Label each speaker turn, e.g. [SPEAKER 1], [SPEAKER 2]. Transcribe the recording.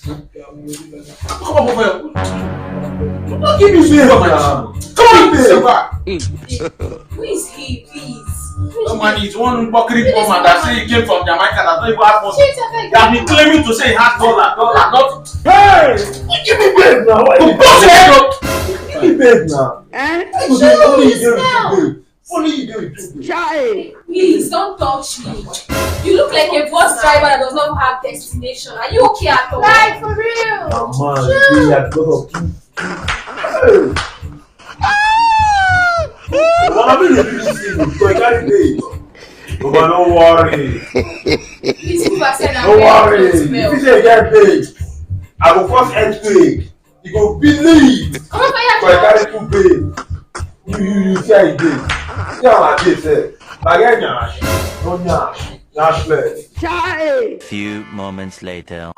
[SPEAKER 1] Come on, over here. Don't give me favor, man. Come on, babe.
[SPEAKER 2] Who is he, please?
[SPEAKER 1] No man, he's one buckry poor man that say he came from Jamaica that don't even have money. They have been claiming to say he has dollar, not.
[SPEAKER 3] Hey! Give me babe now. Why you give me babe now? Only you do it. Only you do it.
[SPEAKER 2] Hey, please don't touch me. You look like a bus driver that does not have destination. Are you okay at all? Like for real?
[SPEAKER 3] Oh man, you have got a I'm going to do this so I can't pay. But don't worry.
[SPEAKER 2] Please move aside and
[SPEAKER 3] don't worry. If
[SPEAKER 2] smell.
[SPEAKER 3] you say you get paid, I will first earthquake. You go believe.
[SPEAKER 2] Come on,
[SPEAKER 3] so I carry 2 pay. You say I did. See how I did say. I get Nash. No Nash. Nash play.
[SPEAKER 4] Few moments later.